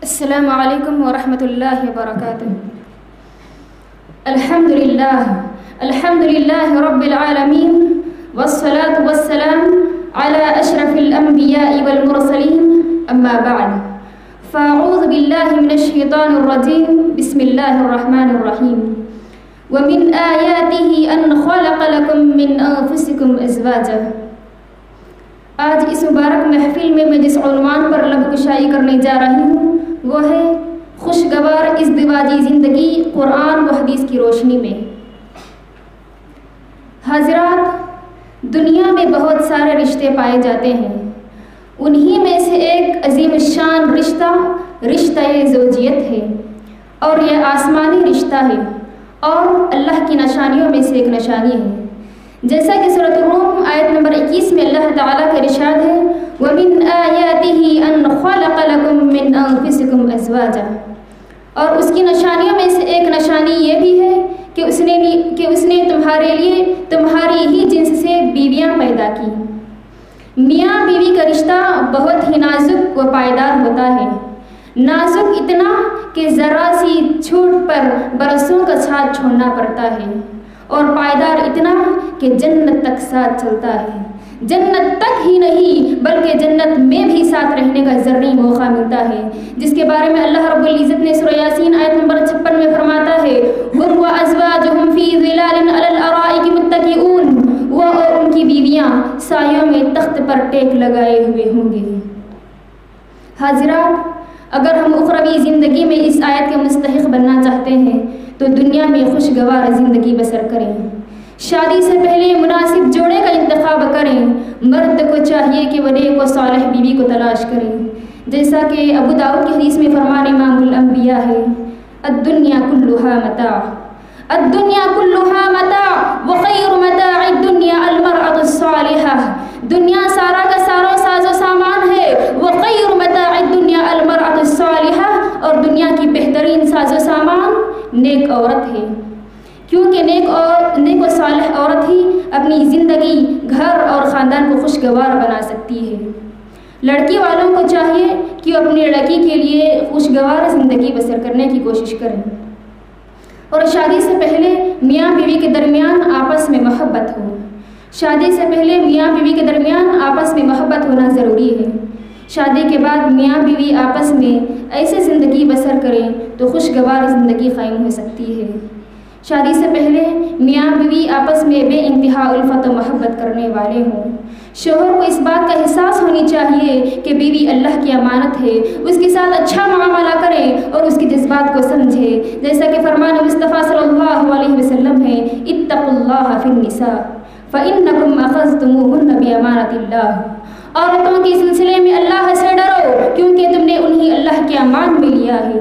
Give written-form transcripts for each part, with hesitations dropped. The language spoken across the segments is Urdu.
السلام علیکم ورحمۃ اللہ وبرکاتہ۔ الحمد للہ رب العالمین والصلاة والسلام على اشرف الانبیاء والمرسلین اما بعد فاعوذ باللہ من الشیطان الرجیم بسم اللہ الرحمن الرحیم ومن آیاتہ ان خلق لکم من انفسکم ازواجا۔ آج اس مبارک محفل میں جس عنوان پر لب کشائی کرنے جا رہی ہوں وہ ہے خوشگوار ازدواجی زندگی قرآن و حدیث کی روشنی میں۔ حضرات، دنیا میں بہت سارے رشتے پائے جاتے ہیں، انہی میں سے ایک عظیم الشان رشتہ زوجیت ہے، اور یہ آسمانی رشتہ ہے اور اللہ کی نشانیوں میں سے ایک نشانی ہے، جیسا کہ سورۃ الروم آیت نمبر 21 میں اللہ تعالیٰ کا ارشاد ہے وَمِنْ آيَاتِهِ أَنْ خَلَقَ لَكُم مِّنْ أَنفُسِكُمْ أَزْوَاجًا۔ اور اس کی نشانیوں میں سے ایک نشانی یہ بھی ہے کہ اس نے تمہارے لیے تمہاری ہی جنس سے بیویاں پیدا کی۔ میاں بیوی کا رشتہ بہت ہی نازک و پائیدار ہوتا ہے، نازک اتنا کہ ذرا سی چھوٹ پر برسوں کا ساتھ چھوڑنا پڑتا ہے، اور پائیدار اتنا کہ جنت تک ساتھ چلتا ہے۔ جنت تک ہی نہیں بلکہ جنت میں بھی ساتھ رہنے کا ذرعی موقع ملتا ہے، جس کے بارے میں اللہ رب العزت نے سورہ یاسین آیت نمبر 56 میں فرماتا ہے ہم وازواجہم فی ظلال علی الارائک متکئون، وہ اور ان کی بیویاں سایوں میں تخت پر ٹیک لگائے ہوئے ہوں گے۔ حضرات، اگر ہم اخروی زندگی میں اس آیت کے مستحق بننا چاہتے ہیں تو دنیا میں خوشگوار زندگی بسر کریں، شادی سے پہلے مناسب جوڑے کا انتخاب کریں۔ مرد کو چاہیے کہ وہ نیک و صالح بیوی کو تلاش کریں، جیسا کہ ابو داؤد کی حدیث میں فرمان امام الانبیاء ہے الدنیا کلھا متاع، الدنیا کلھا متاع وخیر متاع الدنیا المرأة الصالحہ۔ دنیا سارا کا سارا ساز و سامان ہے، وخیر متاع الدنیا المرأة الصالحہ، اور دنیا کی بہترین ساز و سامان نیک عورت ہے، کیونکہ نیک و صالح عورت ہی اپنی زندگی، گھر اور خاندان کو خوشگوار بنا سکتی ہے۔ لڑکی والوں کو چاہیے کہ وہ اپنی لڑکی کے لیے خوشگوار زندگی بسر کرنے کی کوشش کریں، اور شادی سے پہلے میاں بیوی کے درمیان آپس میں محبت ہو۔ شادی سے پہلے میاں بیوی کے درمیان آپس میں محبت ہونا ضروری ہے۔ شادی کے بعد میاں بیوی آپس میں ایسے زندگی بسر کریں تو خوشگوار زندگی قائم ہو سکتی ہے۔ شادی سے پہلے میاں بیوی آپس میں بے انتہا الفت و محبت کرنے والے ہوں۔ شوہر کو اس بات کا احساس ہونی چاہیے کہ بیوی اللہ کی امانت ہے، اس کے ساتھ اچھا معاملہ کرے اور اس کے جذبات کو سمجھے، جیسا کہ فرمان مصطفیٰ صلی اللہ علیہ وسلم ہے اتقوا اللہ فی النساء فإنکم اخذتموہن بامانۃ اللہ۔ عورتوں کے سلسلے میں اللہ سے ڈرو کیونکہ تم نے انہیں اللہ کی امان میں لیا ہے۔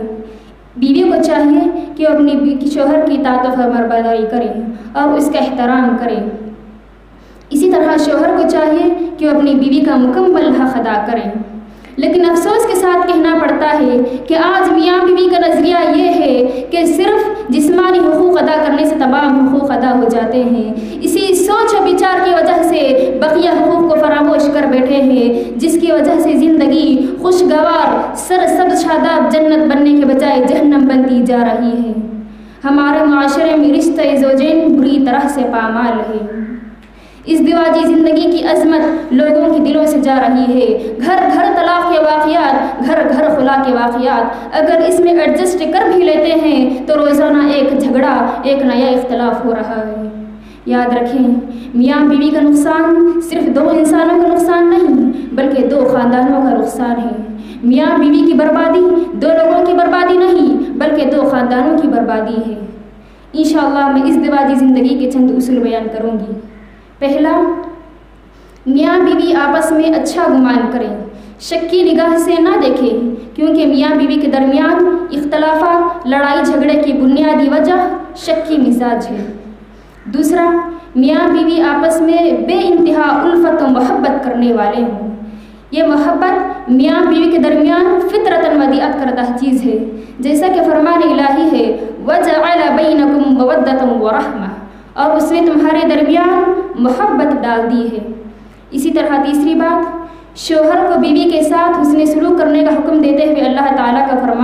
بیوی کو چاہیے کہ وہ اپنی شوہر کی اطاعت و فرمانبرداری کرے اور اس کا احترام کرے۔ اسی طرح شوہر کو چاہیے کہ وہ اپنی بیوی کا مکمل حق ادا کریں۔ لیکن افسوس کے ساتھ کہنا پڑتا ہے کہ آج میاں بیوی کا نظریہ یہ ہے کہ صرف جسمانی حقوق ادا کرنے سے تمام حقوق ادا ہو جاتے ہیں۔ اسی سوچ و بچار کی وجہ سے بقیہ حقوق کو فراموش کر بیٹھے ہیں، جس کی وجہ سے زندگی خوشگوار سرسبز شاداب جنت بننے کے بجائے جہنم بنتی جا رہی ہے۔ ہمارے معاشرے میں رشتہ زوجین بری طرح سے پامال ہے۔ ازدواجی زندگی کی عظمت لوگوں کے دلوں سے جا رہی ہے۔ گھر گھر طلاق کے واقعات، گھر گھر خلا کے واقعات، اگر اس میں ایڈجسٹ کر بھی لیتے ہیں تو روزانہ ایک جھگڑا، ایک نیا اختلاف ہو رہا ہے۔ یاد رکھیں، میاں بیوی کا نقصان صرف دو انسانوں کا نقصان نہیں بلکہ دو خاندانوں کا نقصان ہے۔ میاں بیوی کی بربادی دو لوگوں کی بربادی نہیں بلکہ دو خاندانوں کی بربادی ہے۔ انشاءاللہ میں ازدواجی زندگی کے چند اصول بیان کروں گی۔ پہلا، میاں بیوی آپس میں اچھا گمان کریں، شکی نگاہ سے نہ دیکھیں، کیونکہ میاں بیوی کے درمیان اختلافات، لڑائی جھگڑے کی بنیادی وجہ شکی مزاج ہے۔ دوسرا، میاں بیوی آپس میں بے انتہا الفت و محبت کرنے والے ہوں۔ یہ محبت میاں بیوی کے درمیان فطرتاً ودیعت کردہ چیز ہے، جیسا کہ فرمان الہی ہے وَجَعَلَ بَيْنَكُمْ مَوَدَّةً وَرَحْمَةً، اور اس نے تمہارے درمیان محبت ڈال دی ہے۔ اسی طرح تیسری بات، شوہر کو بیوی کے ساتھ حسن سلوک کرنے کا حکم دیتے ہوئے اللہ تعالیٰ کا فرمان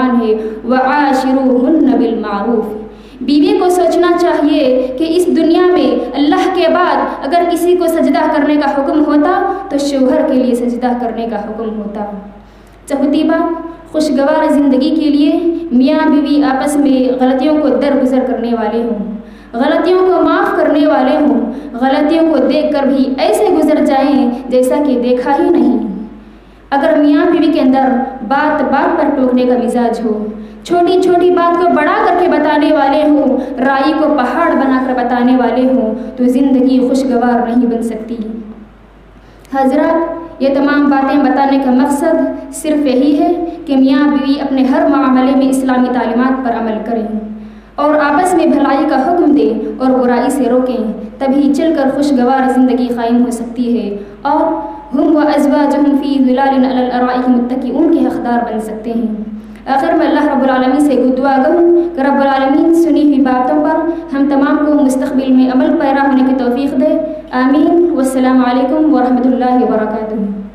وعاشروہن بالمعروف۔ بیوی کو سوچنا چاہیے کہ اس دنیا میں اللہ کے بعد اگر کسی کو سجدہ کرنے کا حکم ہوتا تو شوہر کے لیے سجدہ کرنے کا حکم ہوتا۔ چوتھی بات، خوشگوار زندگی کے لیے میاں بیوی آپس میں غلطیوں کو درگزر کرنے والے ہوں، غلطیوں کو معاف کرنے والے ہوں، غلطیوں کو دیکھ کر بھی ایسے گزر جائیں جیسا کہ دیکھا ہی نہیں۔ اگر میاں بیوی کے اندر بات بات پر ٹوکنے کا مزاج ہو، چھوٹی چھوٹی بات کو بڑا کر کے بتانے والے ہوں، رائی کو پہاڑ بنا کر بتانے والے ہوں، تو زندگی خوشگوار نہیں بن سکتی۔ حضرات، یہ تمام باتیں بتانے کا مقصد صرف یہی ہے کہ میاں بیوی اپنے ہر معاملے میں اسلامی تعلیمات پر عمل کریں اور آپس میں بھلائی کا حکم دیں اور برائی سے روکیں، تبھی چل کر خوشگوار زندگی قائم ہو سکتی ہے اور ہم و ازواجہم فی ظلال علی الارائک متکئون کے حقدار بن سکتے ہیں۔ آخر میں اللہ رب العالمین سے دعا گوں کہ رب العالمین سنی ہوئی باتوں پر ہم تمام کو مستقبل میں عمل پیرا ہونے کی توفیق دے۔ آمین۔ والسلام علیکم ورحمۃ اللہ وبرکاتہ۔